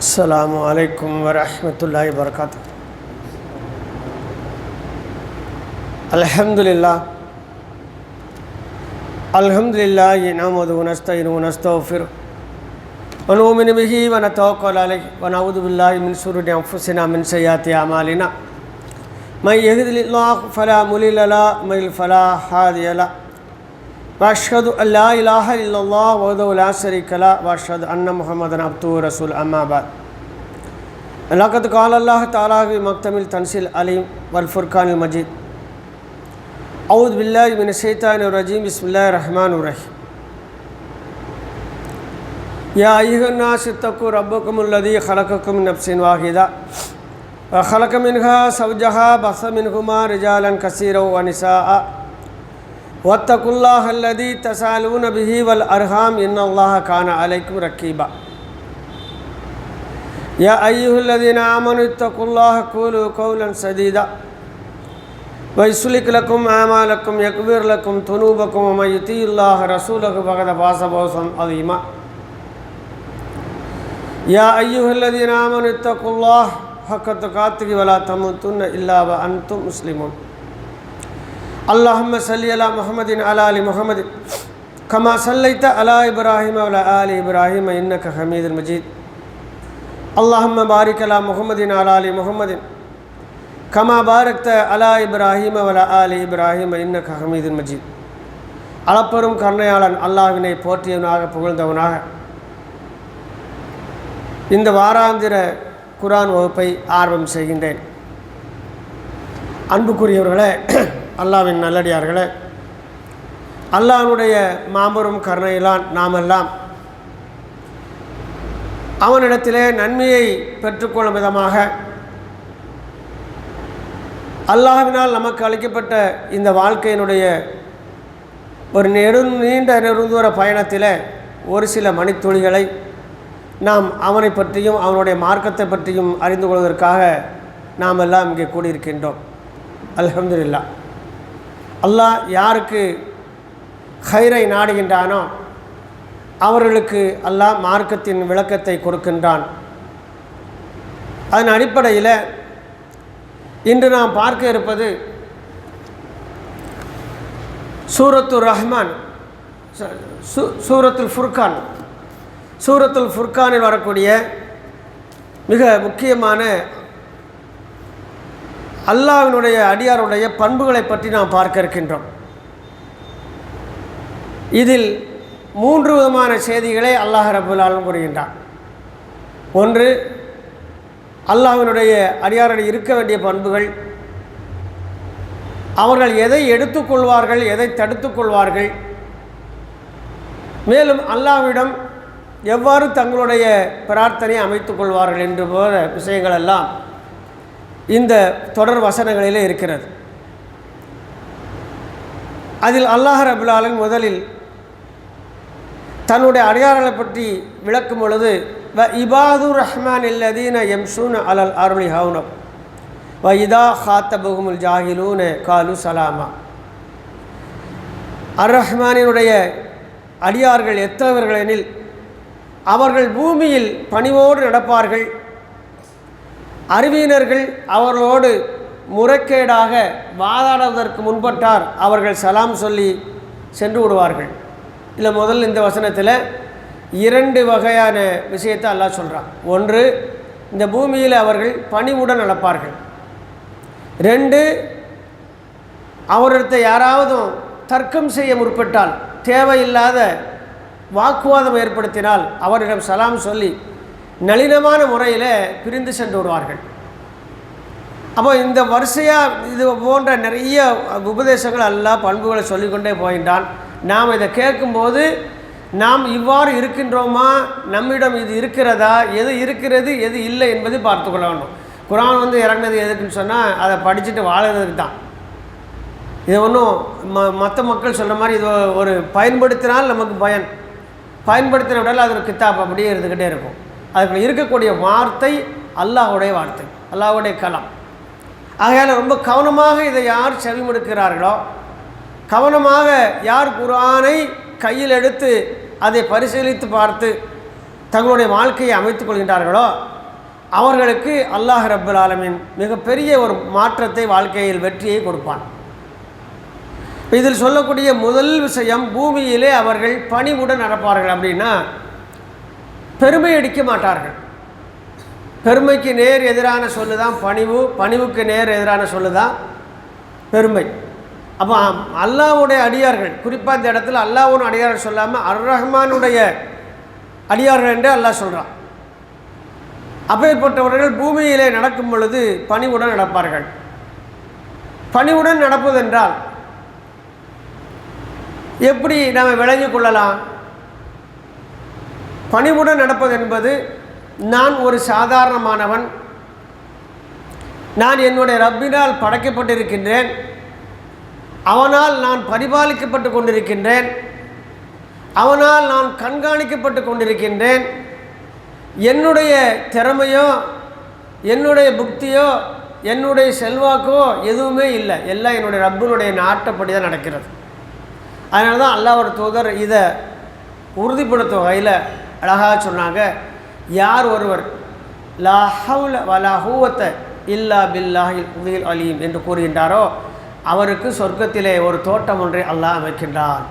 அஸ்ஸலாமு அலைக்கும் வரஹ்மத்துல்லாஹி வபரகாத்துஹு. அல்ஹம்துலில்லாஹ் அல்ஹம்துலில்லாஹி நஹ்மதுஹு வ நஸ்தஈனுஹு வ நஸ்தக்ஃபிருஹு வ நு'மினு பிஹி வ நதவக்கலு அலைஹி வ நஊது பில்லாஹி மின் ஷுரூரி அன்ஃபுஸினா மின் ஸய்யிஆத்தி அமாலினா மன் யஹ்திஹில்லாஹு ஃபலா முضில்ல லஹு வ மன் யுض்லில் ஃபலா ஹாதிய லஹு வஅஷ்ஹது அன் லா இலாஹ இல்லல்லாஹ் வஹ்தஹு லா ஷரீக லஹு வஅஷ்ஹது அன்ன முஹம்மதன் அப்துஹு வ ரசூலுஹு அம்மா பஅத். லகத் கால அல்லாஹ் தஆலா ஃபி மக்தமில் தன்ஸீல் அலீம் வல் ஃபுர்கானில் மஜீத். அஊது பில்லாஹி மினஷ் ஷைத்தானிர் ரஜீம். பிஸ்மில்லாஹிர் ரஹ்மானிர் ரஹீம். யா அய்யுஹன் நாஸ் இத்தகு ரப்பக்கும் அல்லதீ ஹலகக்கும் மின் நஃப்ஸின் வாஹிதா வ ஹலக மின்ஹா ஸௌஜஹா பஸ மின்ஹுமா ரிஜாலன் கஸீரன் வ நிஸாஅ வத்தகுல்லாஹ அல்லதீ தஸாலூன பிஹி வல் அர்ஹாம் இன்னல்லாஹ கான அலைக்கும் ரகீபா. யா அய்யுஹல்லதீன ஆமனு இத்தகுல்லாஹ கூலு கௌலன் ஸதீதா வ யுஸ்லிஹ் லக்கும் அமாலக்கும் யக்ஃபிர் லக்கும் துனூபக்கும் வ மன் யுதீஇல்லாஹ ரசூலஹு ஃபகத் ஃபாஸ ஃபௌஸன் அதீமா. யா அய்யுஹல்லதீன ஆமனு இத்தகுல்லாஹ ஹக்க துகாத்திஹி வ லா தமூதுன்ன இல்லா வ அன்தும் முஸ்லிமூன். அல்லாஹும்ம ஸல்லி அலா முஹம்மதின் அலா ஆலி முஹம்மதின் கமா ஸல்லைத அலா இப்ராஹீம வ அலா ஆலி இப்ராஹீம இன்னக ஹமீதுல் மஜீத். அல்லாஹும்ம பாரிக் அலா முஹம்மதின் அலா ஆலி முஹம்மதின் கமா பாரக்த அலா இப்ராஹீம வ அலா ஆலி இப்ராஹீம இன்னக ஹமீதுல் மஜீத். அளப்பெரும் கருணையாளன் அல்லாஹ்வினை போற்றியவனாக புகழ்ந்தவனாக இந்த வாராந்திர குர்ஆன் வகுப்பை ஆரம்பம் செய்கின்றேன். அன்புக்குரியவர்களே, அல்லாஹ்வின் நல்லடியார்களே, அல்லாஹ்வுடைய மாபெரும் கருணையிலான் நாமெல்லாம் அவனிடத்திலே நன்மையை பெற்றுக்கொள்ளும் விதமாக அல்லாஹ்வினால் நமக்கு அளிக்கப்பட்ட இந்த வாழ்க்கையினுடைய ஒரு நீண்ட நெடுந்தூர பயணத்தில் ஒரு சில மணித்துளிகளை நாம் அவனை பற்றியும் அவனுடைய மார்க்கத்தை பற்றியும் அறிந்து கொள்வதற்காக நாம் எல்லாம் இங்கே கூடியிருக்கின்றோம். அல்ஹம்துலில்லாஹ். அல்லாஹ் யாருக்கு ஹைரை நாடுகின்றானோ அவர்களுக்கு அல்லாஹ் மார்க்கத்தின் விளக்கத்தை கொடுக்கின்றான். அதன் அடிப்படையில் இன்று நாம் பார்க்க இருப்பது சூரத்துர் ரஹ்மான், சூரத்துல் ஃபுர்கான். சூரத்துல் ஃபுர்கானில் வரக்கூடிய மிக முக்கியமான அல்லாஹ்வினுடைய அடியாருடைய பண்புகளை பற்றி நாம் பார்க்க இருக்கின்றோம். இதில் 3 விதமான செய்திகளை அல்லாஹ் ரப்பல் ஆலமீன் கூறுகின்றான். ஒன்று, அல்லாஹ்வினுடைய அடியாரில் இருக்க வேண்டிய பண்புகள், அவர்கள் எதை எடுத்துக்கொள்வார்கள், எதை தடுத்துக்கொள்வார்கள், மேலும் அல்லாஹ்விடம் எவ்வாறு தங்களுடைய பிரார்த்தனையை அமைத்துக் கொள்வார்கள் என்று போல விஷயங்கள் எல்லாம் இந்த தொடர் வசனங்களிலே இருக்கிறது. அதில் அல்லாஹ் ரப்பல் ஆலமீன் முதலில் தன்னுடைய அடியார்களை பற்றி விளக்கும் பொழுது வ இபாதுர் ரஹ்மான் அல்லதீன யம்ஷூன அலல் அர்லி ஹௌன வ இதா ஹாத்தபஹுமுல் ஜாஹிலூன காலு சலாமா. அர் ரஹ்மானினுடைய அடியார்கள் எத்தவர்கள் எனில் அவர்கள் பூமியில் பணிவோடு நடப்பார்கள். அறிவியினர்கள் அவர்களோடு முறைகேடாக வாதாடுவதற்கு முன்பட்டார் அவர்கள் சலாம் சொல்லி சென்று விடுவார்கள். இல்லை, முதல் இந்த வசனத்தில் 2 வகையான விஷயத்தை அல்லாஹ் சொல்கிறான். ஒன்று, இந்த பூமியில் அவர்கள் பணிவுடன் நடப்பார்கள். 2, அவரிடத்தை யாராவது தர்க்கம் செய்ய முற்பட்டால், தேவையில்லாத வாக்குவாதம் ஏற்படுத்தினால் அவரிடம் சலாம் சொல்லி நளினமான முறையில் பிரிந்து சென்று விடுவார்கள். அப்போ இந்த வரிசையாக இது போன்ற நிறைய உபதேசங்கள் அல்லாஹ் பண்புகளை சொல்லிக்கொண்டே போகின்றான். நாம் இதை கேட்கும்போது நாம் இவ்வாறு இருக்கின்றோமா, நம்மிடம் இது இருக்கிறதா, எது இருக்கிறது எது இல்லை என்பது பார்த்து கொள்ள வேண்டும். குர்ஆன் இறங்கினது எதுக்குன்னு சொன்னால் அதை படிச்சுட்டு வாழறதுக்கு தான். இது ஒன்றும் மற்ற மக்கள் சொல்கிற மாதிரி இது ஒரு பயன்படுத்தினால் நமக்கு பயன், பயன்படுத்தின விடால் அது ஒரு கித்தாப் அப்படியே இருந்துக்கிட்டே இருக்கும். அதுக்குள்ள இருக்கக்கூடிய வார்த்தை அல்லாஹ்வுடைய வார்த்தை, அல்லாஹ்வுடைய கலாம். ஆகையால் ரொம்ப கவனமாக இதை யார் செவிமடுக்கிறார்களோ, கவனமாக யார் குர்ஆனை கையில் எடுத்து அதை பரிசீலித்து பார்த்து தங்களுடைய வாழ்க்கையை அமைத்துக் கொள்கின்றார்களோ அவர்களுக்கு அல்லாஹ் ரப்பல் ஆலமீன் மிகப்பெரிய ஒரு மாற்றத்தை, வாழ்க்கையில் வெற்றியை கொடுப்பான். இதில் சொல்லக்கூடிய முதல் விஷயம், பூமியிலே அவர்கள் பணிவுடன் நடப்பார்கள். அப்படின்னா பெருமை அடிக்க மாட்டார்கள். பெருமைக்கு நேர் எதிரான சொல்லு தான் பணிவு, பணிவுக்கு நேர் எதிரான சொல்லு தான் பெருமை. அப்போ அல்லாஹ்வுடைய அடியார்கள், குறிப்பாக இந்த இடத்துல அல்லாஹ்வுடைய அடியார்கள் சொல்லாமல் அர் ரஹ்மானுடைய அடியார்கள் என்று அல்லாஹ் சொல்கிறான். அப்பேற்பட்டவர்கள் பூமியிலே நடக்கும் பொழுது பணிவுடன் நடப்பார்கள். பணிவுடன் நடப்பதென்றால் எப்படி நாம் விளங்கிக் கொள்ளலாம்? பணிவுடன் நடப்பது என்பது, நான் ஒரு சாதாரணமானவன், நான் என்னுடைய ரப்பினால் படைக்கப்பட்டிருக்கின்றேன், அவனால் நான் பரிபாலிக்கப்பட்டு கொண்டிருக்கின்றேன், அவனால் நான் கண்காணிக்கப்பட்டு கொண்டிருக்கின்றேன், என்னுடைய திறமையோ என்னுடைய புக்தியோ என்னுடைய செல்வாக்கோ எதுவுமே இல்லை, எல்லாம் என்னுடைய ரப்பினுடைய நாட்டப்படி தான் நடக்கிறது. அதனால தான் அல்லாஹ்வுடைய தூதர் இதை உறுதிப்படுத்தும் வகையில் அழகாக சொன்னாங்க, யார் ஒருவர் லா ஹவ்ல வலா குவத்த இல்லா பில்லாஹில் உதீல் அலீம் என்று கூறுகின்றாரோ அவருக்கு சொர்க்கத்திலே ஒரு தோட்டம் ஒன்றை அல்லாஹ் அமைக்கின்றான்.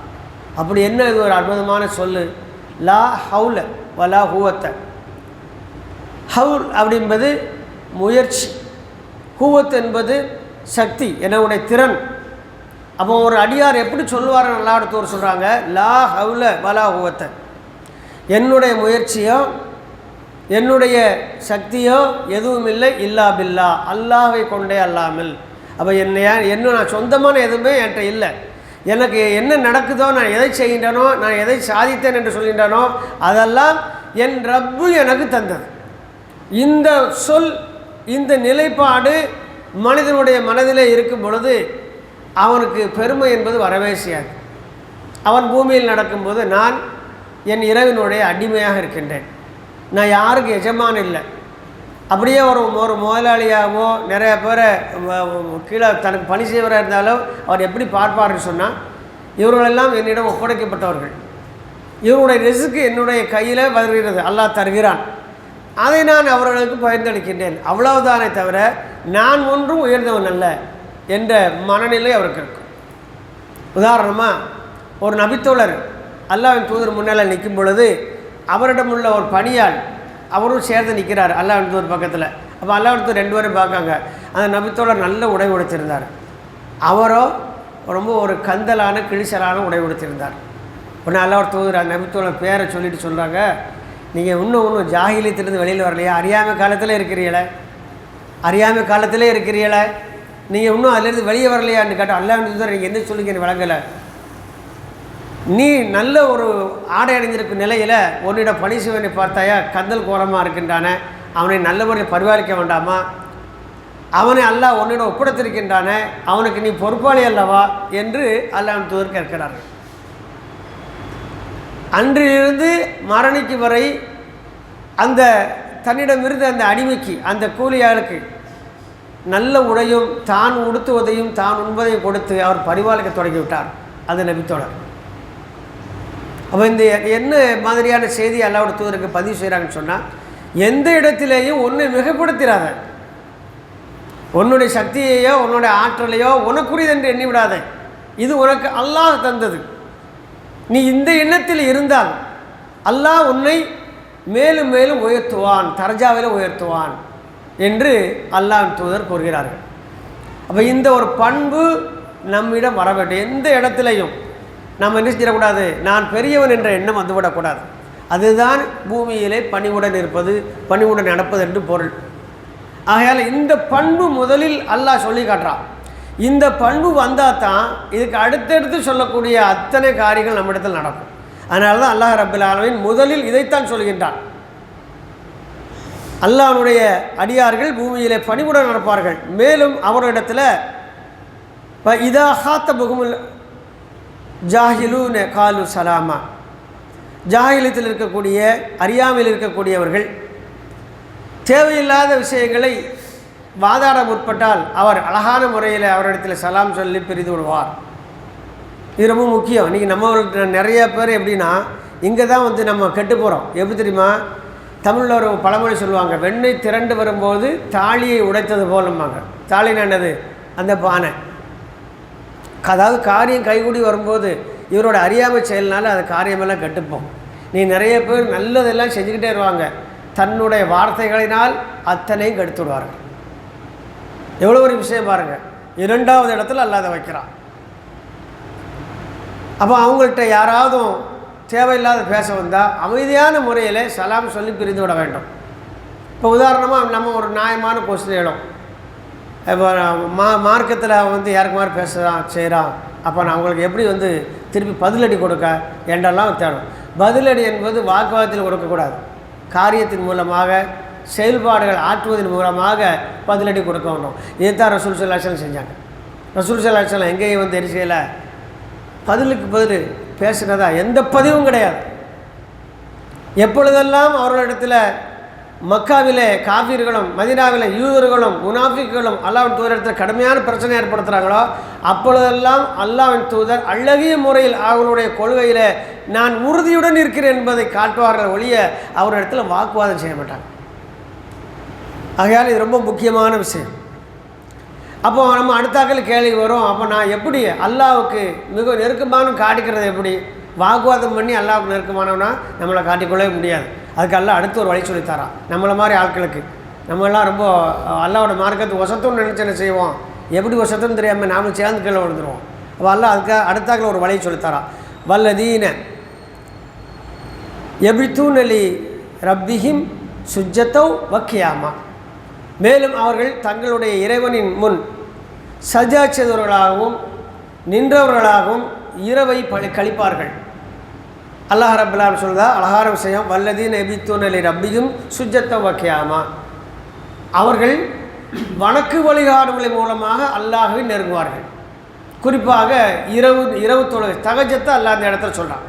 அப்படி என்ன இது ஒரு அற்புதமான சொல்லு, லா ஹவ்ல வலா குவத்த. ஹவுல் அப்படின்பது முயற்சி, குவத் என்பது சக்தி, என்னுடைய திறன். அப்போ ஒரு அடியார் எப்படி சொல்லுவார்? அல்லாஹ்வுடைய சொல்கிறாங்க, லா ஹவுல வலா குவத்த, என்னுடைய முயற்சியோ என்னுடைய சக்தியோ எதுவும் இல்லை, இல்லா பில்லா, அல்லாஹ்வை கொண்டே அல்லாமல். அப்போ என்ன நான் சொந்தமான எதுவுமே என்கிட்ட இல்லை. எனக்கு என்ன நடக்குதோ, நான் எதை செய்கின்றனோ, நான் எதை சாதித்தேன் என்று சொல்கின்றனோ அதெல்லாம் என் ரப்பு எனக்கு தந்தது. இந்த சொல், இந்த நிலைப்பாடு மனிதனுடைய மனதிலே இருக்கும் பொழுது அவனுக்கு பெருமை என்பது வரவே செய்யாது. அவன் பூமியில் நடக்கும்போது, நான் என் இறைவனுடைய அடிமையாக இருக்கின்றேன், நான் யாருக்கு எஜமான் இல்லை. அப்படியே ஒரு முதலாளியாகவோ நிறைய பேரை கீழே தனக்கு பணி செய்வராக இருந்தாலும் அவர் எப்படி பார்ப்பார்னு சொன்னால், இவர்களெல்லாம் என்னிடம் ஒப்படைக்கப்பட்டவர்கள், இவருடைய ரிஸ்க்கு என்னுடைய கையில் வருகிறது, அல்லாஹ் தருகிறான், அதை நான் அவர்களுக்கு பகிர்ந்தளிக்கின்றேன், அவ்வளவுதானே தவிர நான் ஒன்றும் உயர்ந்தவன் அல்ல என்ற மனநிலை அவருக்கு இருக்கும். உதாரணமாக ஒரு நபித்தோழர் அல்லாஹ்வின் தூதர் முன்னால் நிற்கும் பொழுது அவரிடம் உள்ள ஒரு பணியாள் அவரும் சேர்ந்து நிற்கிறார் அல்லாஹ்வின் தூதர் பக்கத்தில். அப்போ அல்லாஹ்வின் தூதர் ரெண்டு பேரும் பார்க்காங்க. அந்த நபித்தோழர் நல்ல உடை உடுத்திருந்தார், அவரோ ரொம்ப ஒரு கந்தலான கிழிசலான உடை உடுத்திருந்தார். உடனே அல்லாஹ்வின் தூதர் அந்த நபித்தோழர் பேரை சொல்லிட்டு சொல்கிறாங்க, நீங்கள் இன்னும் ஜாகிலியத்திலிருந்து வெளியில் வரலையா? அறியாமை காலத்தில் இருக்கிறீங்களே, அறியாமை காலத்திலே இருக்கிறீங்களே, நீங்கள் இன்னும் அதிலிருந்து வெளியே வரலையான்னு கேட்டால் அல்லாஹ்வின் தூதர் நீங்கள் என்ன சொல்லுங்க விளங்கலை, நீ நல்ல ஒரு ஆடை அடைஞ்சிருக்கும் நிலையில் உன்னிடம் பணி செய்வனை பார்த்தாயா கந்தல் கோரமாக இருக்கின்றானே, அவனை நல்ல முறையில் பரிபாலிக்க வேண்டாமா? அவனை அல்லாஹ் உன்னிடம் ஒப்படைத்திருக்கின்றானே, அவனுக்கு நீ பொறுப்பாளி அல்லவா என்று அல்லாஹ்வின் தூதர் கேட்கிறார்கள். அன்றிலிருந்து மரணிக்கு வரை அந்த தன்னிடமிருந்து அந்த அடிமைக்கு, அந்த கூலியாளுக்கு நல்ல உடையும் தான் உடுத்துவதையும் தான் உண்பதையும் கொடுத்து அவர் பரிபாலிக்க தொடங்கிவிட்டார் அந்த நபித்தோழர். அப்போ இந்த என்ன மாதிரியான செய்தி அல்லாஹ்வுடைய தூதருக்கு பதிவு செய்கிறாங்கன்னு சொன்னால், எந்த இடத்திலேயும் ஒன்றை மிகப்படுத்திடாத, உன்னுடைய சக்தியையோ உன்னுடைய ஆற்றலையோ உனக்குரியது என்று எண்ணி விடாத, இது உனக்கு அல்லாஹ் தந்தது. நீ இந்த எண்ணத்தில் இருந்தால் அல்லாஹ் உன்னை மேலும் மேலும் உயர்த்துவான், தர்ஜாவில் உயர்த்துவான் என்று அல்லாஹ்வின் தூதர் கூறுகிறார்கள். அப்போ இந்த ஒரு பண்பு நம்மிடம் வர வேண்டும். எந்த இடத்திலையும் நாம் என்ன செய்யக்கூடாது, நான் பெரியவன் என்ற எண்ணம் வந்துவிடக்கூடாது. அதுதான் பூமியிலே பணிவுடன் இருப்பது, பணிவுடன் நடப்பது என்று பொருள். ஆகையால் இந்த பண்பு முதலில் அல்லாஹ் சொல்லி காட்டுறான். இந்த பண்பு வந்தால் தான் இதுக்கு அடுத்தடுத்து சொல்லக்கூடிய அத்தனை காரியங்கள் நம்மிடத்தில் நடக்கும். அதனால தான் அல்லாஹ் ரப்பல் ஆலமீன் முதலில் இதைத்தான் சொல்கின்றான். அல்லாஹ்வுடைய அடியார்கள் பூமியிலே பணிவுடன் நடப்பார்கள். மேலும் அவரிடத்தில் இதா ஹாத்தபுகுமுல் ஜாஹிலூன காலு சலாமா, ஜாஹிலியத்தில் இருக்கக்கூடிய அறியாமையில் இருக்கக்கூடியவர்கள் தேவையில்லாத விஷயங்களை வாதாட முற்பட்டால் அவர் அழகான முறையில் அவரிடத்தில் சலாம் சொல்லி பிரிந்து விடுவார். இது ரொம்ப முக்கியம். இன்றைக்கி நம்ம நிறைய பேர் எப்படின்னா இங்கே தான் வந்து நம்ம கெட்டு போகிறோம். எப்படி தெரியுமா? தமிழில் ஒரு பழமொழி சொல்லுவாங்க, வெண்ணெய் திரண்டு வரும்போது தாலியை உடைத்தது போலம்பாங்க. தாலின்னு என்னது? அந்த பானை. அதாவது காரியம் கைகூடி வரும்போது இவரோட அறியாமை செயல்னால அது காரியமெல்லாம் கெட்டுப்போம். நீ நிறைய பேர் நல்லதெல்லாம் செஞ்சுக்கிட்டே இருவாங்க, தன்னுடைய வார்த்தைகளினால் அத்தனையும் கெடுத்து விடுவார்கள். எவ்வளோ ஒரு விஷயம் பாருங்கள். 2வது இடத்துல அல்லாத வைக்கிறான். அப்போ அவங்கள்ட்ட யாராவது தேவையில்லாத பேச வந்தால் அமைதியான முறையில் சலாம் சொல்லி பிரிந்து விட வேண்டும். இப்போ உதாரணமாக நம்ம ஒரு நியாயமான கொஸ்டின் எழும், இப்போ மார்க்கத்தில் வந்து யாருக்கு மாதிரி பேசுகிறான் செய்கிறான், அப்போ நான் அவங்களுக்கு எப்படி வந்து திருப்பி பதிலடி கொடுக்க என்றெல்லாம் தேடும். பதிலடி என்பது வாக்குவாதத்தில் கொடுக்கக்கூடாது, காரியத்தின் மூலமாக செயல்பாடுகள் ஆற்றுவதன் மூலமாக பதிலடி கொடுக்க வேண்டும். இதுதான் ரசூல் ஸல்லல்லாஹு அலைஹி வஸல்லம் செஞ்சாங்க. ரசூல் ஸல்லல்லாஹு அலைஹி வஸல்லம் எங்கேயும் வந்து எரிசையில் பதிலுக்கு பதில் பேசுகிறதா எந்த பதிவும் கிடையாது. எப்பொழுதெல்லாம் அவர்களிடத்தில் மக்காவிலே காபீர்களும் மதீனாவிலே யூதர்களும் முனாஃபிக்குகளும் அல்லாஹ்வின் தூதரிடத்தில் கடுமையான பிரச்சனை ஏற்படுத்துகிறாங்களோ அப்பொழுதெல்லாம் அல்லாஹ்வின் தூதர் அழகிய முறையில் அவர்களுடைய கொள்கையில் நான் உறுதியுடன் இருக்கிறேன் என்பதை காட்டுவார்கள் ஒழிய அவரிடத்தில் வாக்குவாதம் செய்ய மாட்டாங்க. ஆகையால் இது ரொம்ப முக்கியமான விஷயம். அப்போ நம்ம அடுத்தாக்கள் கேள்வி வரும், அப்போ நான் எப்படி அல்லாஹ்வுக்கு மிக நெருக்கமான காட்டிக்கிறது? எப்படி வாக்குவாதம் பண்ணி அல்லாஹ்வுக்கு நெருக்கமானவனா நம்மளை காட்டிக்கொள்ளவே முடியாது. அதுக்கு அல்லாஹ் அடுத்து ஒரு வழி சொல்லித்தாரான். நம்மளை மாதிரி ஆட்களுக்கு நம்மளாம் ரொம்ப அல்லாஹ்வோட மார்க்கத்தை ஒசத்துன்னு நினச்சி என்ன செய்வோம், எப்படி ஒசத்துன்னு தெரியாமல் நாமளும் சேர்ந்து கீழே விழுந்துருவோம். அப்போ அல்லாஹ் அதுக்காக அடுத்தாக்கள் ஒரு வழி சொல்லித்தாரான். வல்லதீன எபித்தூனலி ரப்பிஹிம் சுஜ்ஜத்தவ் வக்கியாமா. மேலும் அவர்கள் தங்களுடைய இறைவனின் முன் சஜா செய்தவர்களாகவும் நின்றவர்களாகவும் இரவை கழிப்பார்கள். அல்லாஹ் ரப்பல் ஆலமீன் சொல்றதா அழகான விஷயம். வல்லதீன எபித்தூனலி ரப்பிஹிம் சுஜ்ஜத்தவ் வக்கியாமா. அவர்கள் வணக்கு வழிகாடுகளின் மூலமாக அல்லாஹ்வை நெருங்குவார்கள். குறிப்பாக இரவு தொழுகை தஹஜ்ஜத்தை அல்லாஹ் அந்த இடத்துல சொல்கிறான்.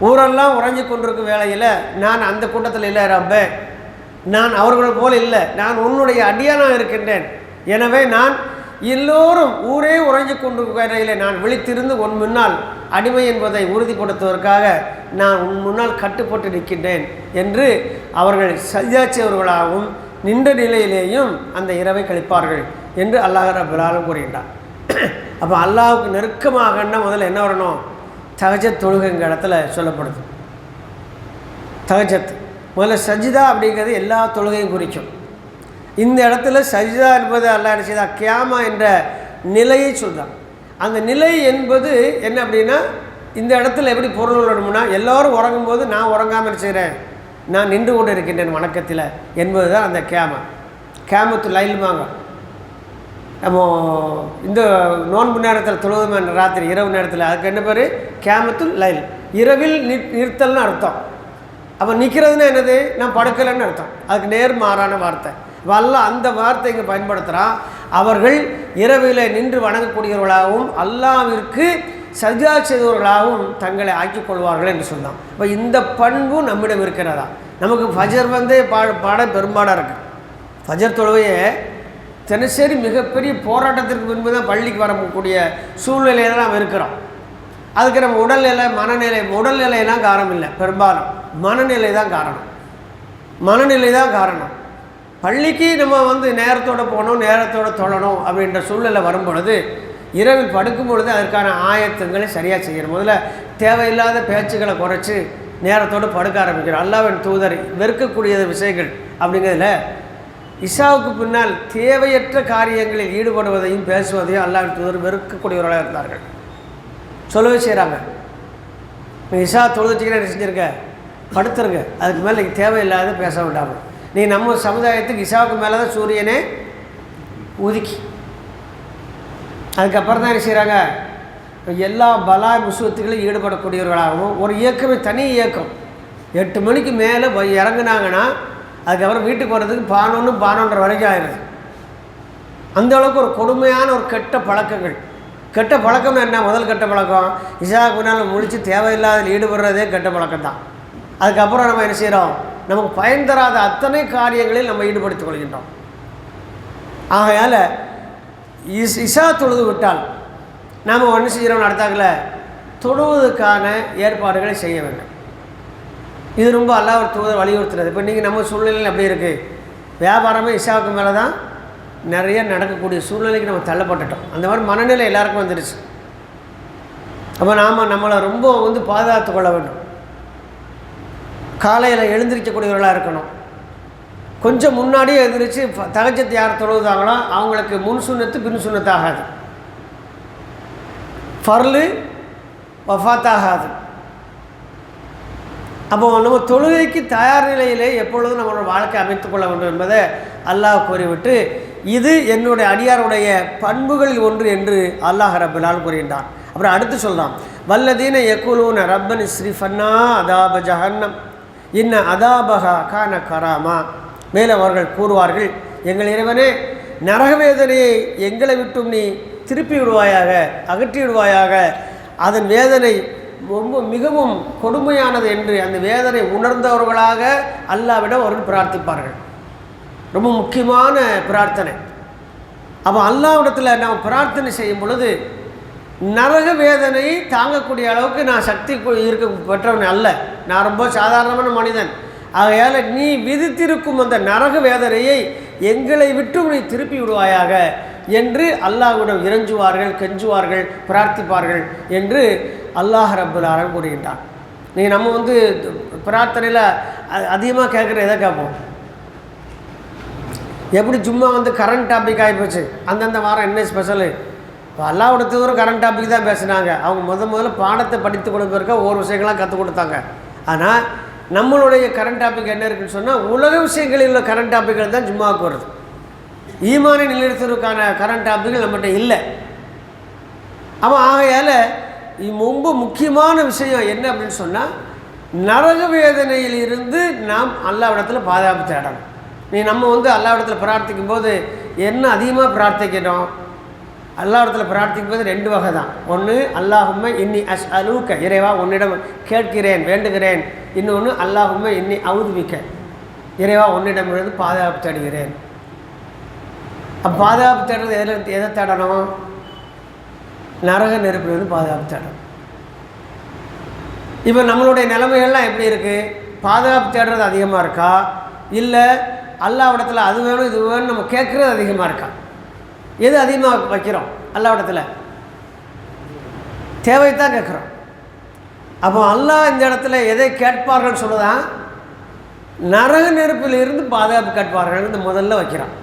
ஊரெல்லாம் உறங்கி கொண்டிருக்கும் வேளையில் நான் அந்த கூட்டத்தில் இல்லை ரப்பே, நான் அவர்கள் போல் இல்லை, நான் உன்னுடைய அடியானாக இருக்கின்றேன். எனவே நான் எல்லோரும் ஊரே உறங்கி கொண்டிருக்கும் வேளையில் நான் விழித்திருந்து உன் முன்னால் அடிமை என்பதை உறுதிப்படுத்துவதற்காக நான் உன் முன்னால் கட்டுப்பட்டு நிற்கின்றேன் என்று அவர்கள் சஜாச்சியவர்களாகவும் நின்ற நிலையிலேயும் அந்த இரவை கழிப்பார்கள் என்று அல்லாஹ் ரப்பல் ஆலமீன் கூறுகின்றார். அப்போ அல்லாஹ்வுக்கு நெருக்கமாகன்னா முதல்ல என்ன வரணும்? தஹஜ்ஜத் தொழுகைங்கிற இடத்துல சொல்லப்படுது. தஹஜ்ஜத் முதல்ல சஜிதா அப்படிங்கிறது எல்லா தொழுகையும் குறிக்கும். இந்த இடத்துல சஜிதா என்பது அல்லாஹ் என்ன செய்தா கியாமா என்ற நிலையை சொல்கிறான். அந்த நிலை என்பது என்ன அப்படின்னா, இந்த இடத்துல எப்படி பொருள் விடணும்னா, எல்லோரும் உறங்கும்போது நான் உறங்காமல் செய்கிறேன், நான் நின்று கொண்டு இருக்கின்றேன் வணக்கத்தில் என்பது தான் அந்த கேமத்து லைல்மாங்க. நம்ம இந்த நோன்பு நேரத்தில் தொழுவதுமான ராத்திரி இரவு நேரத்தில் அதுக்கு என்ன பேர்? கேமத்துல் லைல். இரவில் நிறுத்தல்னு அர்த்தம். அப்போ நிற்கிறதுனா என்னது? நான் படுக்கலைன்னு அர்த்தம். அதுக்கு நேர்மாறான வார்த்தை. அல்லாஹ் அந்த வார்த்தை இங்கே பயன்படுத்துகிறான். அவர்கள் இரவில் நின்று வணங்கக்கூடியவர்களாகவும் அல்லாஹ்விற்கு சஜ்ஜா செய்தவர்களாகவும் தங்களை ஆக்கிக் கொள்வார்கள் என்று சொன்னான். இப்போ இந்த பண்பு நம்மிடம் இருக்கிறதா? நமக்கு ஃபஜர் வந்து பாட பெரும்பாடாக இருக்குது. ஃபஜர் தொழுவையே தினசரி மிகப்பெரிய போராட்டத்திற்கு முன்பு தான் பள்ளிக்கு வரக்கூடிய சூழ்நிலையில் நாம் இருக்கிறோம். அதுக்கு நம்ம உடல்நிலையெல்லாம் காரணம் இல்லை, பெரும்பாலும் மனநிலை தான் காரணம். மனநிலை தான் காரணம். பள்ளிக்கு நம்ம வந்து நேரத்தோடு போகணும், நேரத்தோடு தொழணும் அப்படின்ற சூழ்நிலை வரும் பொழுது இரவில் படுக்கும் பொழுது அதற்கான ஆயத்தங்களை சரியாக செய்யணும். முதல்ல தேவையில்லாத பேச்சுக்களை குறைச்சி நேரத்தோடு படுக்க ஆரம்பிக்கிறோம். அல்லாஹ்வின் தூதர் வெறுக்கக்கூடிய விஷயங்கள் அப்படிங்கிறதுல இஷாவுக்கு பின்னால் தேவையற்ற காரியங்களில் ஈடுபடுவதையும் பேசுவதையும் அல்லாஹ்வின் தூதர் வெறுக்கக்கூடியவர்களாக இருந்தார்கள். சொல்லவே செய்கிறாங்க, இஷா தொழுதுச்சிக்கிற செஞ்சுருக்க, படுத்துருங்க, அதுக்கு மேலே நீங்கள் தேவையில்லாத பேச வேண்டாமல். நீ நம்ம சமுதாயத்துக்கு இஷாவுக்கு மேலே தான் சூரியனே உதிக்கி, அதுக்கப்புறம் தான் என்ன செய்கிறாங்க, எல்லா பலா முசுவத்துகளையும் ஈடுபடக்கூடியவர்களாகவும் ஒரு இயக்கமே தனி இயக்கம் 8 மணிக்கு மேலே இறங்குனாங்கன்னா அதுக்கப்புறம் வீட்டுக்கு வர்றதுக்கு 11 வரைக்கும் ஆயிடுது. அந்தளவுக்கு ஒரு கொடுமையான ஒரு கெட்ட பழக்கங்கள். கெட்ட பழக்கம் என்ன? முதல் கெட்ட பழக்கம் இஷாவுக்கு முன்னால் முழித்து தேவையில்லாத ஈடுபடுறதே கெட்ட பழக்கம் தான். அதுக்கப்புறம் நம்ம என்ன செய்கிறோம்? நமக்கு பயன் தராத அத்தனை காரியங்களில் நம்ம ஈடுபடுத்திக் கொள்கின்றோம். ஆகையால் இஷா தொழுது விட்டால் நாம் ஒன்று செய்கிறோம், நடத்தாக்கல தொழுவதற்கான ஏற்பாடுகளை செய்ய வேண்டும். இது ரொம்ப அல்லாஹ் ஒரு தூதர் வலியுறுத்துறது. இப்போ நீங்கள் நம்ம சூழ்நிலையில் அப்படி இருக்குது, வியாபாரமே இஷாவுக்கு மேலே தான் நிறைய நடக்கக்கூடிய சூழ்நிலைக்கு நம்ம தள்ளப்பட்டுட்டோம். அந்த மாதிரி மனநிலை எல்லாருக்கும் வந்துடுச்சு. அப்போ நாம் நம்மளை ரொம்ப பாதுகாத்து கொள்ள வேண்டும். காலையில் எழுந்திரிக்கக்கூடியவர்களாக இருக்கணும். கொஞ்சம் முன்னாடியே எழுந்திரிச்சு தஹஜ்ஜத் யார் தொழுதாங்களோ அவங்களுக்கு முன் சுன்னத்து பின் சுன்னத்து ஆகாது, ஃபர்லு வஃபாத் ஆகாது. அப்போ நம்ம தொழுகைக்கு தயார் நிலையிலே எப்பொழுதும் நம்மளோட வாழ்க்கை அமைத்து கொள்ள வேண்டும் என்பதை அல்லாஹ் கூறிவிட்டு, இது என்னுடைய அடியாருடைய பண்புகளில் ஒன்று என்று அல்லாஹ் ரப்பல் ஆலமீன் கூறுகின்றான். அப்புறம் அடுத்து சொல்கிறான், வல்லதீன யக்கூலூன ரப்பனி ஸ்ரீஃபன்னா அதாப ஜஹன்னம் இன்ன அதாபஹா கான கராமா. மேலும் அவர்கள் கூறுவார்கள், எங்கள் இறைவனே, நரகவேதனையை எங்களை விட்டும் நீ திருப்பி விடுவாயாக, அகற்றி விடுவாயாக, அதன் வேதனை ரொம்ப மிகவும் கொடுமையானது என்று அந்த வேதனை உணர்ந்தவர்களாக அல்லாஹ்விடம் அவர்கள் பிரார்த்திப்பார்கள். ரொம்ப முக்கியமான பிரார்த்தனை. அப்போ அல்லாஹ்விடத்தில் நாம் பிரார்த்தனை செய்யும் பொழுது நரக வேதனையை தாங்கக்கூடிய அளவுக்கு நான் சக்தி இருக்க பெற்றவன் அல்ல, நான் ரொம்ப சாதாரணமான மனிதன். ஆகையால் நீ விதித்திருக்கும் அந்த நரக வேதனையை எங்களை விட்டும் நீ திருப்பி விடுவாயாக என்று அல்லாஹ்விடம் இறைஞ்சுவார்கள், கெஞ்சுவார்கள், பிரார்த்திப்பார்கள் என்று அல்லாஹ் ரப்பல் ஆலமீன் கூறுகின்றான். நீங்கள் நம்ம பிரார்த்தனையில் அதிகமாக கேட்குற எதை கேட்போம்? எப்படி சும்மா கரண்ட் டாபிக் ஆகிப்போச்சு, அந்தந்த வாரம் என்ன ஸ்பெஷலு? இப்போ அல்லாஹ்வோட தூதர் கரண்ட் டாபிக் தான் பேசினாங்க. அவங்க முதல்ல பாடத்தை படித்து கொடுப்பதற்காக ஒவ்வொரு விஷயங்களாம் கற்றுக் கொடுத்தாங்க. ஆனால் நம்மளுடைய கரண்ட் டாபிக் என்ன இருக்குதுன்னு சொன்னால், உலக விஷயங்களில் உள்ள கரண்ட் டாபிக்கள் தான் ஜும்மாவுக்கு வருது. ஈமானை நிலைநிறுத்துவதற்கான கரண்ட் டாபிக்கள் நம்மகிட்ட இல்லை. அவன் ஆகையால் ரொம்ப முக்கியமான விஷயம் என்ன அப்படின்னு சொன்னால், நரக வேதனையில் இருந்து நாம் அல்லாஹ்விடத்தில் பாதுகாப்பு தேடணும். நம்ம அல்லாஹ்விடத்தில் பிரார்த்திக்கும் போது என்ன அதிகமாக பிரார்த்திக்கணும்? அல்லாஹ்விடத்தில் பிரார்த்திக்கும் போது ரெண்டு வகை தான். ஒன்று அல்லாஹும்ம இன்னி அஸ்அலூக, இறைவா உன்னிடம் கேட்கிறேன், வேண்டுகிறேன். இன்னொன்று அல்லாஹும்ம இன்னி அவுதுபிக்க, இறைவா உன்னிடமிருந்து பாதுகாப்பு தேடுகிறேன். அப்போ பாதுகாப்பு தேடுறது எதை தேடணும்? நரக நெருப்பிலிருந்து பாதுகாப்பு தேடணும். இப்போ நம்மளுடைய நிலைமைகள்லாம் எப்படி இருக்குது? பாதுகாப்பு தேடுறது அதிகமாக இருக்கா, இல்லை அல்லாஹ்விடத்தில் அது வேணும் இது வேணும் நம்ம கேட்குறது அதிகமாக இருக்கா? எது அதிகமாக வைக்கிறோம்? அல்லாஹ்விடத்தில் தேவைத்தான் கேட்குறோம். அப்போ அல்லாஹ் இந்த இடத்துல எதை கேட்பார்கள் சொல்லுதான், நரக நெருப்பில் இருந்து பாதுகாப்பு கேட்பார்கள் இந்த முதல்ல வைக்கிறான்.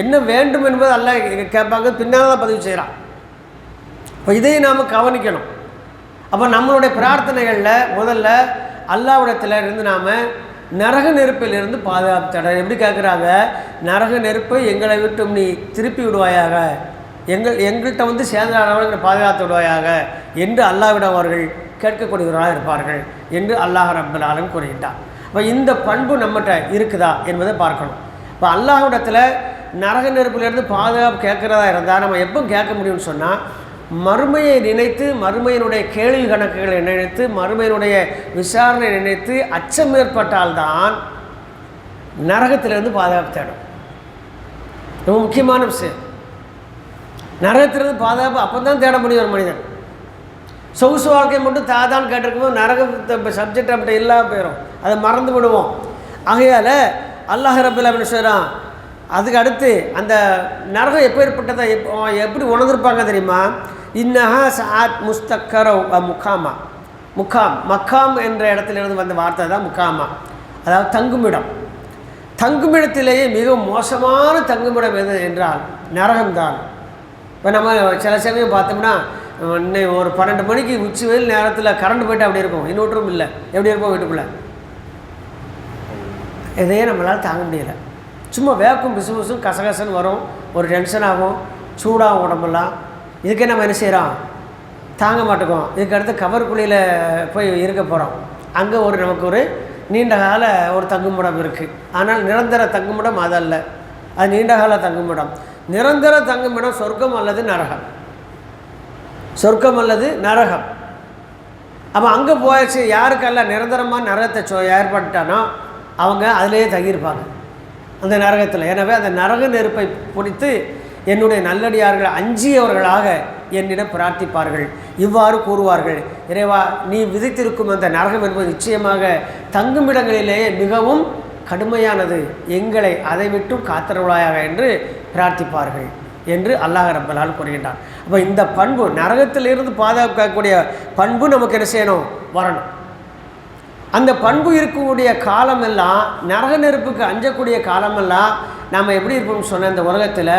என்ன வேண்டும் என்பது அல்லாஹ் கேட்பாங்க, பின்னால் தான் பதிவு செய்கிறான். இப்போ இதையும் நாம் கவனிக்கணும். அப்போ நம்மளுடைய பிரார்த்தனைகளில் முதல்ல அல்லாஹ்விடத்தில் இருந்து நாம் நரக நெருப்பிலிருந்து பாதுகாப்பு தேட. எப்படி கேட்குறாங்க? நரக நெருப்பை எங்களை விட்டும் நீ திருப்பி விடுவாயாக, எங்கள்கிட்ட சேர்ந்தானவர்களை பாதுகாத்து விடுவாயாக என்று அல்லாஹ்விடம் அவர்கள் கேட்கக்கூடியவர்களாக இருப்பார்கள் என்று அல்லாஹ் ரப்பல் ஆலமீன் கூறுகின்றார். இப்போ இந்த பண்பு நம்மகிட்ட இருக்குதா என்பதை பார்க்கணும். இப்போ அல்லாஹ்விடத்தில் நரக நெருப்பிலிருந்து பாதுகாப்பு கேட்குறதா இருந்தால் நம்ம எப்போ கேட்க முடியும்னு சொன்னால், மறுமையை நினைத்து, மறுமையினுடைய கேள்வி கணக்குகளை நினைத்து, மறுமையினுடைய விசாரணை நினைத்து அச்சம் ஏற்பட்டால்தான் நரகத்திலிருந்து பாதுகாப்பு தேடும். ரொம்ப முக்கியமான விஷயம். நரகத்திலிருந்து பாதுகாப்பு அப்போ தான் தேட முடியும் ஒரு மனிதன். சொகுசு வாழ்க்கை மட்டும் தாதான் கேட்டிருக்கும்போது நரக சப்ஜெக்ட் அப்படி இல்லாமல் போயிடும், அதை மறந்து விடுவோம். ஆகையால் அல்லாஹ் ரப்பல் ஆலமீன் சொல்கிறான். அதுக்கு அடுத்து அந்த நரகம் எப்பேற்பட்டதை எப்படி உணர்ந்திருப்பாங்க தெரியுமா? இன்னஹா சஆத் முஸ்தக்கரோ முகாமா. மக்காம் என்ற இடத்திலிருந்து வந்த வார்த்தை தான் முகாமா, அதாவது தங்குமிடம். தங்குமிடத்திலேயே மிக மோசமான தங்குமிடம் எது என்றால் நரகம்தான். இப்போ நம்ம சில சமயம் பார்த்தோம்னா, இன்னும் ஒரு 12 மணிக்கு உச்சி வெயில் நேரத்தில் கரண்ட் போய்ட்டு அப்படி இருக்கும், இன்வெர்ட்டரும் இல்லை, எப்படி இருப்போம் வீட்டுக்குள்ளே. இதையே நம்மளால் தாங்க முடியலை. சும்மா வேக்கும் பிசுபிசும் கசகசன்னு வரும், ஒரு டென்ஷன் ஆகும், சூடாகும் உடம்பெல்லாம். இதுக்கே நம்ம என்ன செய்கிறோம்? தாங்க மாட்டோம். இதுக்கடுத்து கவர்குழியில் போய் இருக்க போகிறோம். அங்கே நமக்கு ஒரு நீண்ட கால ஒரு தங்குமிடம் இருக்குது. ஆனால் நிரந்தர தங்குமிடம் அதல்ல, அது நீண்ட கால தங்குமிடம். நிரந்தர தங்குமிடம் சொர்க்கம் அல்லது நரகம், சொர்க்கம் அல்லது நரகம். அப்போ அங்கே போயாச்சு, யாருக்கெல்லாம் நிரந்தரமாக நரகத்தை ஏற்பட்டானோ அவங்க அதிலேயே தங்கியிருப்பாங்க அந்த நரகத்தில். எனவே அந்த நரக நெருப்பை பிடித்து என்னுடைய நல்லடியார்கள் அஞ்சியவர்களாக என்னிடம் பிரார்த்திப்பார்கள். இவ்வாறு கூறுவார்கள், இறைவா நீ விதித்திருக்கும் அந்த நரகம் என்பது நிச்சயமாக தங்குமிடங்களிலேயே மிகவும் கடுமையானது, எங்களை அதை விட்டும் காத்தருளாயாக என்று பிரார்த்திப்பார்கள் என்று அல்லாஹ் ரப்பல் ஆலமீன் கூறுகின்றான். அப்போ இந்த பண்பு நரகத்திலிருந்து பாதுகாக்கக்கூடிய பண்பு நமக்கு என்ன செய்யணும், வரணும். அந்த பண்பு இருக்கக்கூடிய காலமெல்லாம், நரக நெருப்புக்கு அஞ்சக்கூடிய காலமெல்லாம் நாம் எப்படி இருப்போம்னு சொன்ன இந்த உலகத்தில்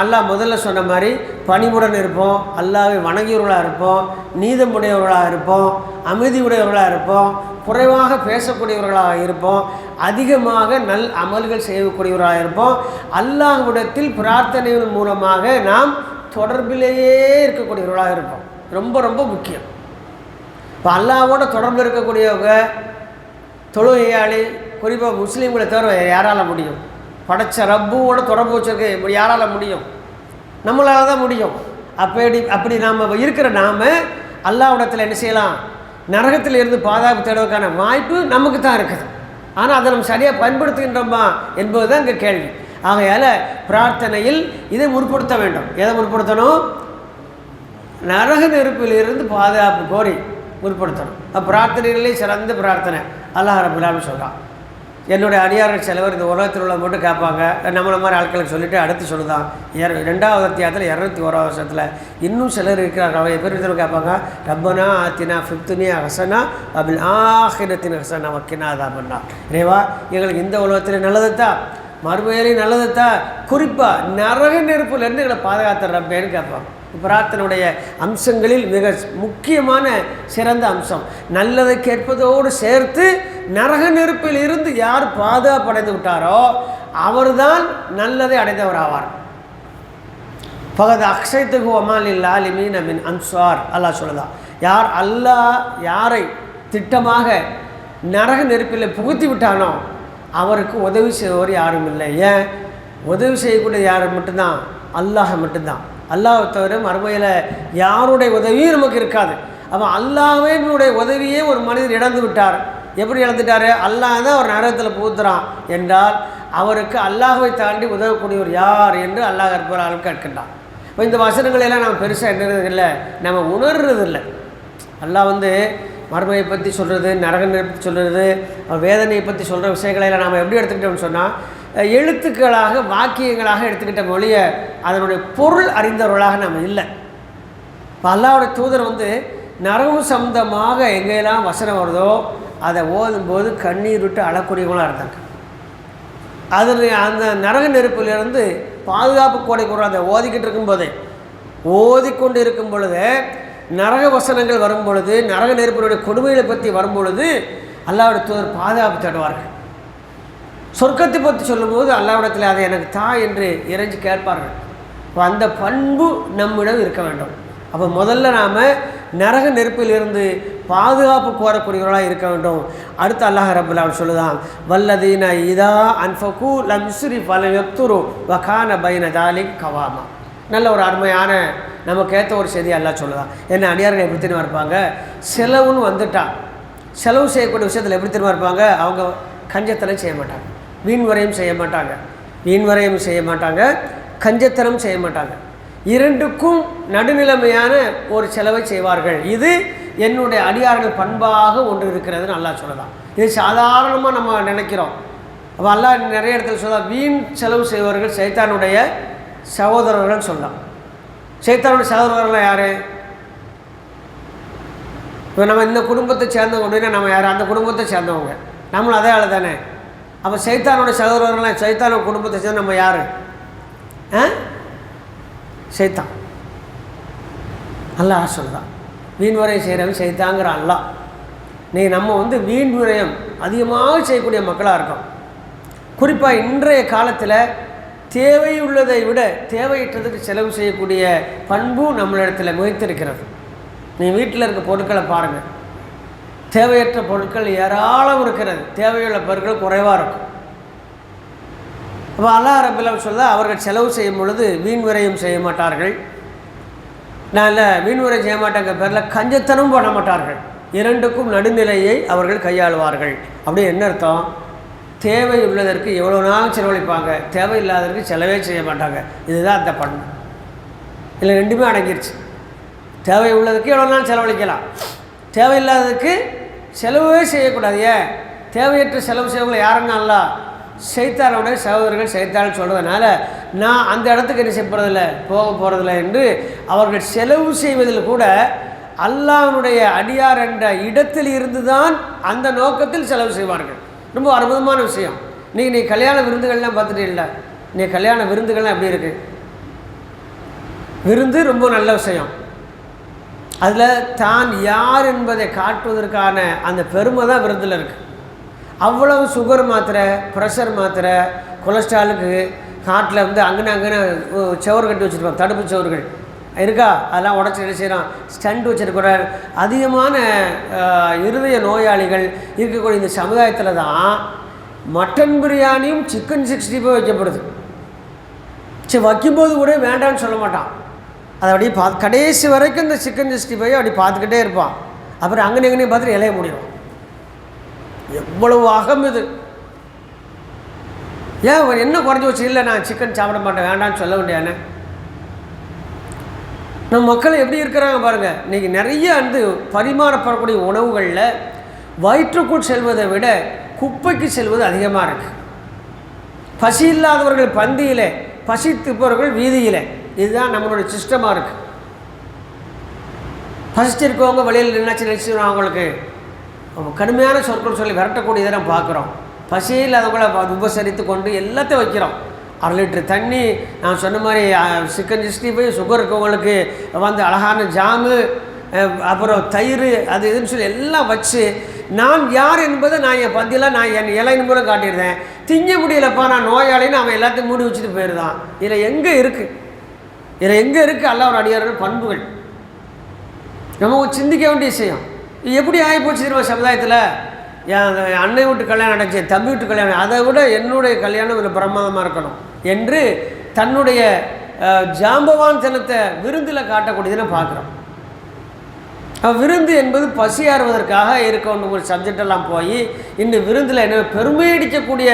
அல்லாஹ் முதல்ல சொன்ன மாதிரி பணிவுடன் இருப்போம், அல்லாஹ்வை வணங்கியவர்களாக இருப்போம், நீதமுடையவர்களாக இருப்போம், அமைதி உடையவர்களாக இருப்போம், குறைவாக பேசக்கூடியவர்களாக இருப்போம், அதிகமாக நல் அமல்கள் செய்யக்கூடியவர்களாக இருப்போம். அல்லாஹ்விடத்தில் பிரார்த்தனையின் மூலமாக நாம் தொடர்பிலேயே இருக்கக்கூடியவர்களாக இருப்போம். ரொம்ப ரொம்ப முக்கியம். இப்போ அல்லாஹ்வோட தொடர்பில் இருக்கக்கூடியவங்க தொழுகையாளி, குறிப்பாக முஸ்லீம்களை தவிர யாரால் முடியும்? படைச்ச ரப்புவோட தொடர்பு வச்சிருக்க இப்படி யாரால் முடியும்? நம்மளால் தான் முடியும். அப்படி நாம் இருக்கிற நாம் அல்லாஹ்விடத்தில் என்ன செய்யலாம், நரகத்தில் இருந்து பாதுகாப்பு தேடுவதற்கான வாய்ப்பு நமக்கு தான் இருக்குது. ஆனால் அதை நம்ம சரியாக பயன்படுத்துகின்றோமா என்பது தான் இங்கே கேள்வி. ஆகையால் பிரார்த்தனையில் இதை முற்படுத்த வேண்டும். எதை முற்படுத்தணும்? நரக நெருப்பிலிருந்து பாதுகாப்பு கோரி முற்படுத்தணும். பிரார்த்தனைகளே சிறந்த பிரார்த்தனை அல்லாஹ் ரப்பல் ஆலமீன் சொல்கிறான். என்னுடைய அடியார்கள் சிலவர் இந்த உலகத்தில் உள்ள மட்டும் கேட்பாங்க, நம்மளை மாதிரி ஆட்களுக்கு சொல்லிவிட்டு அடுத்து சொல்லுதான் 2வது அத்தியாயத்தில் 201 வருஷத்தில் இன்னும் சிலர் இருக்கிறாங்க. அவங்க பேர் கேட்பாங்க, ரப்பனா ஆத்தினா ஃபிப்துனியா ஹசனா அபில் ஆஹிரத்தின் ஹசனா வக்கினா அதாபன்னா. இறைவா எங்களுக்கு இந்த உலகத்தில் நல்லதுத்தா, மறுமையிலையும் நல்லதுத்தா, குறிப்பாக நரக நெருப்புலேருந்து எங்களை பாதுகாத்த ரப்பேன்னு கேட்பாங்க. பிரார்த்தனுடைய அம்சங்களில் மிக முக்கியமான சிறந்த அம்சம் நல்லதை கேட்பதோடு சேர்த்து நரக நெருப்பில் இருந்து யார் பாதுகாப்பு அடைந்து விட்டாரோ அவர்தான் நல்லதை அடைந்தவர் ஆவார். பகத் அக்ஷயத்துக்கு ஒமாலில் ஆலிமீன் மின் அன்சார் அல்லாஹ் சொல்லுதான். யார் அல்லாஹ் யாரை திட்டமாக நரக நெருப்பில் புகுத்தி விட்டானோ அவருக்கு உதவி செய்வர் யாரும் இல்லை. ஏன் உதவி செய்யக்கூடிய யார் மட்டும்தான்? அல்லாஹ் மட்டும்தான். அல்லாஹ் தவிர மறுமையில் யாருடைய உதவியும் நமக்கு இருக்காது. அப்போ அல்லாஹ்வினுடைய உதவியே ஒரு மனிதர் இழந்து விட்டார். எப்படி இழந்துட்டார்? அல்லாஹ் தான் ஒரு நரகத்தில் புகுத்துறான் என்றால் அவருக்கு அல்லாஹ்வை தாண்டி உதவக்கூடியவர் யார் என்று அல்லாஹ் ரப்பல் ஆலமீன் கேட்கின்றான். இப்போ இந்த வசனங்களெல்லாம் நம்ம பெருசாக எண்ணுறதில்லை, நம்ம உணர்றதில்லை. அல்லாஹ் மறுமையை பற்றி சொல்கிறது, நரகனை பற்றி சொல்கிறது, வேதனையை பற்றி சொல்கிற விஷயங்களெல்லாம் நாம் எப்படி எடுத்துக்கிட்டோம்னு சொன்னால் எழுத்துக்களாக வாக்கியங்களாக எடுத்துக்கிட்ட மொழிய அதனுடைய பொருள் அறிந்தவர்களாக நம்ம இல்லை. இப்போ அல்லாஹ்வுடைய தூதர் நரகம் சம்பந்தமாக எங்கெல்லாம் வசனம் வருதோ அதை ஓதும்போது கண்ணீர் விட்டு அழக்கூடியவங்களாக இருந்தாங்க. அதில் அந்த நரக நெருப்பிலிருந்து பாதுகாப்பு கோடை கூட அதை ஓதிக்கொண்டு இருக்கும் பொழுது நரக வசனங்கள் வரும் பொழுது, நரக நெருப்பினுடைய கொடுமைகளை பற்றி வரும் பொழுது அல்லாஹ்வுடைய தூதர் பாதுகாப்பு தேடுவார்கள். சொர்க்கத்தை பற்றி சொல்லும்போது அல்லாஹ்விடத்தில் அதை எனக்கு தா என்று இறைஞ்சி கேட்பார்கள். அப்போ அந்த பண்பு நம்மிடம் இருக்க வேண்டும். அப்போ முதல்ல நாம் நரக நெருப்பிலிருந்து பாதுகாப்பு கோரக்கூடியவர்களாக இருக்க வேண்டும். அடுத்து அல்லாஹ் ரப்பல் ஆலமீன் சொல்லுதான், வல்லதீன இதா அன்ஃபகு லம் யுஸ்ரிஃப் வலம் யக்துரு வகான பைன தாலிக் கவாமா. நல்ல ஒரு அருமையான நமக்கு ஏற்ற ஒரு செய்தி அல்லாஹ் சொல்லுதான். என்ன அடியார்கள் எப்படி தெரியுமா இருப்பாங்க? செலவுன்னு வந்துட்டா செலவு செய்யக்கூடிய விஷயத்தில் எப்படி தெரியுமா இருப்பாங்க? அவங்க கஞ்சத்தனம் செய்ய மாட்டாங்க, வீண் வரையும் செய்ய மாட்டாங்க, கஞ்சத்தனம் செய்ய மாட்டாங்க. இரண்டுக்கும் நடுநிலைமையான ஒரு செலவை செய்வார்கள். இது என்னுடைய அடியார்கள் பண்பாக ஒன்று இருக்கிறதுன்னு அல்லாஹ் சொல்லலாம். இது சாதாரணமாக நம்ம நினைக்கிறோம். அப்போ அல்லாஹ் நிறைய இடத்துல சொல்லலாம், வீண் செலவு செய்வர்கள் சைத்தானுடைய சகோதரர்கள் சொல்லலாம். சைத்தானுடைய சகோதரர்கள் யார்? இப்போ நம்ம இந்த குடும்பத்தை சேர்ந்தவங்க அப்படின்னா நம்ம யார்? அந்த குடும்பத்தை சேர்ந்தவங்க, நம்மளும் அதே ஆள் தானே. அப்போ சைத்தானுடைய சகோதரர்கள், சைத்தானுடைய குடும்பத்தை சேர்ந்து நம்ம யார்? சைத்தான். அல்லாஹ் சொல்லுதான், வீண் விரயம் செய்கிறவன் சைத்தாங்கிற அல்லாஹ். நம்ம வீண் விரயம் அதிகமாக செய்யக்கூடிய மக்களாக இருக்கோம். குறிப்பாக இன்றைய காலத்தில் தேவையுள்ளதை விட தேவையற்றதுக்கு செலவு செய்யக்கூடிய பண்பு நம்மளிடத்தில் மிகைத்திருக்கிறது. வீட்டில் இருக்க பொருட்களை பாருங்கள், தேவையற்ற பொருட்கள் ஏராளம் இருக்கிறது, தேவையுள்ள பொருட்கள் குறைவாக இருக்கும். அப்போ அல்லாஹ் ரப்பல் ஆலமீன் சொல்ல, அவர்கள் செலவு செய்யும் பொழுது வீண் விரயம் செய்ய மாட்டார்கள். நான் வீண் விரயம் செய்ய மாட்டாங்க பேரில் கஞ்சத்தனம் பண்ண மாட்டார்கள். இரண்டுக்கும் நடுநிலையை அவர்கள் கையாளுவார்கள். அப்படி என்ன அர்த்தம்? தேவை உள்ளதற்கு எவ்வளோ நாள் செலவழிப்பாங்க, தேவையில்லாததற்கு செலவே செய்ய மாட்டாங்க. இதுதான் அந்த பண்பு. இல்லை ரெண்டுமே அடங்கிருச்சு. தேவை உள்ளதுக்கு எவ்வளோ நாள் செலவழிக்கலாம், தேவையில்லாததுக்கு செலவே செய்யக்கூடாது. ஏன் தேவையற்ற செலவு செய்வங்களை யாருன்னால சைத்தானுடைய சகோதரர்கள் சைத்தான் சொல்கிறதுனால நான் அந்த இடத்துக்கு என்ன செய்ய போகிறதில்ல, போக போகிறதில்ல என்று அவர்கள் செலவு செய்வதில் கூட அல்லாஹ்வுடைய அடியார் என்ற இடத்தில் இருந்து தான் அந்த நோக்கத்தில் செலவு செய்வார்கள். ரொம்ப அற்புதமான விஷயம். நீ கல்யாண விருந்துகள்லாம் பார்த்துட்டு இல்லை, நீ கல்யாண விருந்துகள்லாம் எப்படி இருக்குது? விருந்து ரொம்ப நல்ல விஷயம். அதில் தான் யார் என்பதை காட்டுவதற்கான அந்த பெருமை தான் விருந்தில் இருக்குது. அவ்வளவு சுகர் மாத்திரை, ப்ரெஷர் மாத்திரை, கொலஸ்ட்ராலுக்கு காட்டில் வந்து அங்கே சவுறு கட்டி வச்சுருப்பாங்க, தடுப்பு சவுறுகள் இருக்கா, அதெல்லாம் உடச்சி என்ன செய்கிறோம், ஸ்டண்ட் வச்சுருக்கிற அதிகமான இருதய நோயாளிகள் இருக்கக்கூடிய இந்த சமுதாயத்தில் தான் மட்டன் பிரியாணியும் சிக்கன் 65 வைக்கப்படுது. சரி, வைக்கும்போது கூட வேண்டான்னு சொல்ல மாட்டான். அதை அப்படியே கடைசி வரைக்கும் இந்த சிக்கன் 65 அப்படி பார்த்துக்கிட்டே இருப்பான். அப்புறம் அங்கேயும் பார்த்துட்டு இலைய முடியும். எவ்வளவு அகம் இது! ஏன் என்ன குறைஞ்சி வச்சு, இல்லை நான் சிக்கன் சாப்பிட மாட்டேன் வேண்டான்னு சொல்ல வேண்டியானே. நம்ம மக்கள் எப்படி இருக்கிறாங்க பாருங்கள். இன்றைக்கி நிறைய வந்து பரிமாறப்படக்கூடிய உணவுகளில் வயிற்றுக்குள் செல்வதை விட குப்பைக்கு செல்வது அதிகமாக இருக்குது. பசி இல்லாதவர்கள் பந்தியில், பசித்திருப்பவர்கள் வீதியில். இதுதான் நம்மளுடைய சிஸ்டமாக இருக்குது. பசிச்சிருக்கவங்க வெளியில் நினைச்சு நினைச்சிடும், அவங்களுக்கு கடுமையான சொற்கள் சொல்லி விரட்டக்கூடியதை நம்ம பார்க்குறோம். பசியே இல்லாதவங்கள உபசரித்து கொண்டு எல்லாத்தையும் வைக்கிறோம். 1/2 லிட்டர் தண்ணி, நான் சொன்ன மாதிரி சிக்கன் 65, சுகர் இருக்கவங்களுக்கு வந்து அழகான ஜாமு, அப்புறம் தயிர், அது இதுன்னு சொல்லி எல்லாம் வச்சு நான் யார் என்பதை நான் என் பந்தியில் நான் என் இலையின் மூலம் காட்டியிருந்தேன். திங்க முடியலப்பா நான் நோயாளின்னு அவன் எல்லாத்தையும் மூடி வச்சுட்டு போயிருந்தான். இதில் எங்கே இருக்குது, இதில் எங்கே இருக்குது அல்லாஹ்வுடைய அடியார்கள் பண்புகள்? நம்ம சிந்திக்க வேண்டிய விஷயம். எப்படி ஆகி போச்சு தெரியுமா சமுதாயத்தில்? என் அன்னை வீட்டு கல்யாணம் நடந்துச்சு, தம்பி வீட்டு கல்யாணம், அதை விட என்னுடைய கல்யாணம் ஒரு பிரமாதமாக இருக்கணும் என்று தன்னுடைய ஜாம்பவான் தனத்தை விருந்தில் காட்டக்கூடியதுன்னு பார்க்குறோம். விருந்து என்பது பசியாறுவதற்காக இருக்கணும் ஒரு சப்ஜெக்டெல்லாம் போய் இன்னும் விருந்தில் என்ன பெருமையடிக்கக்கூடிய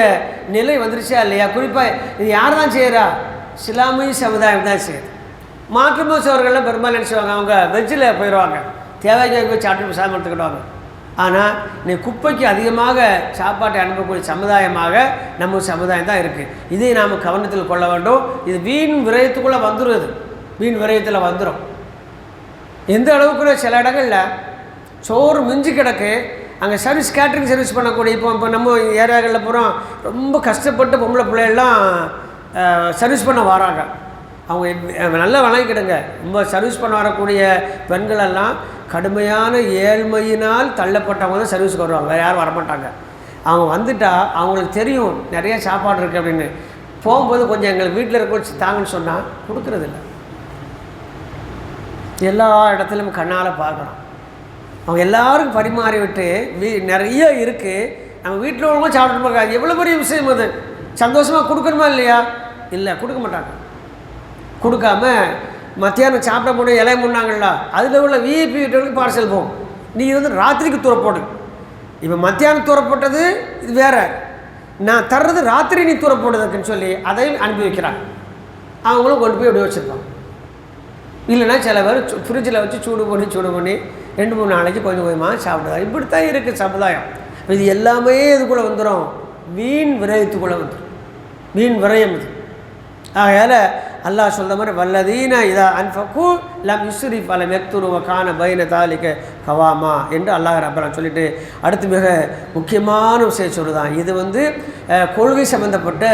நிலை வந்துருச்சா இல்லையா? குறிப்பாக இது யார் தான் செய்கிறா? இஸ்லாமிய சமுதாயம் தான் செய்யுது. மாற்று மதத்தவர்கள்லாம் பெரும்பாலும் நினச்சிவாங்க, அவங்க வெஜ்ஜில் போயிடுவாங்க, தேவைக்கு போய் சாப்பிட்டு சாப்பிட்டு எடுத்துக்கிடுவாங்க. ஆனால் நீ குப்பைக்கு அதிகமாக சாப்பாட்டை அனுப்பக்கூடிய சமுதாயமாக நம்ம சமுதாயம் தான் இருக்குது. இதை நாம் கவனத்தில் கொள்ள வேண்டும். இது வீண் விரயத்துக்குள்ளே வந்துடுது, வீண் விரயத்தில் வந்துடும். எந்த அளவுக்குள்ள சில இடங்களில் சோறு மிஞ்சி கிடக்கு, அங்கே சர்வீஸ் கேட்ரிங் சர்வீஸ் பண்ணக்கூடிய இப்போ நம்ம ஏரியாக்களில் பூரா ரொம்ப கஷ்டப்பட்டு பொம்பளை பிள்ளைகள்லாம் சர்வீஸ் பண்ண வராங்க. அவங்க நல்லா வழங்கிக்கிடுங்க. ரொம்ப சர்வீஸ் பண்ண வரக்கூடிய பெண்களெல்லாம் கடுமையான ஏழ்மையினால் தள்ளப்பட்டவங்க தான் சர்வீஸுக்கு வருவாங்க, வேறு யாரும் வரமாட்டாங்க. அவங்க வந்துட்டால் அவங்களுக்கு தெரியும் நிறைய சாப்பாடு இருக்குது அப்படின்னு. போகும்போது கொஞ்சம் எங்களுக்கு வீட்டில் இருக்க வச்சு தாங்கன்னு சொன்னால் கொடுக்குறதில்ல. எல்லா இடத்துலையும் கண்ணால் பார்க்குறோம். அவங்க எல்லாருக்கும் பரிமாறி விட்டு நிறைய இருக்குது, நம்ம வீட்டில் உள்ளவங்க சாப்பிட்டு பார்க்காது. எவ்வளோ பெரிய விஷயம் அது! சந்தோஷமாக கொடுக்கணுமா இல்லையா? இல்லை, கொடுக்க மாட்டாங்க. கொடுக்காம மத்தியானம் சாப்பிட போன இலைய முன்னாங்களா, அதில் உள்ள விஐபி வீட்டுக்கு பார்சல் போகும். நீ வந்து ராத்திரிக்கு தூரப்போடு. இப்போ மத்தியானம் தூரப்பட்டது இது வேறு, நான் தர்றது ராத்திரி நீ தூரப்போடுதுக்குன்னு சொல்லி அதையும் அனுப்பி வைக்கிறாங்க. அவங்களும் கொண்டு போய் எப்படி வச்சுருப்பாங்க. இல்லைன்னா சில பேர் ஃப்ரிட்ஜில் வச்சு சூடு பண்ணி 2-3 நாளைக்கு கொஞ்சம் கொஞ்சமாக சாப்பிடுவாங்க. இப்படித்தான் இருக்குது சமுதாயம். இது எல்லாமே இதுக்குள்ளே வந்துடும், வீண் விரயத்துக்குள்ளே வந்துடும், வீண் விரயம் இது. ஆகையால் அல்லாஹ் சொல்கிற மாதிரி வல்லதீன இதா அன்ஃபகு லம் யுஸ்ரிஃப் வலம் யக்துரு வ கான பைன தாலிக கவாமா என்று அல்லாஹ் ரப்பல் சொல்லிட்டு அடுத்து மிக முக்கியமான விஷயம் சொல்லுதான். இது வந்து கொள்கை சம்பந்தப்பட்ட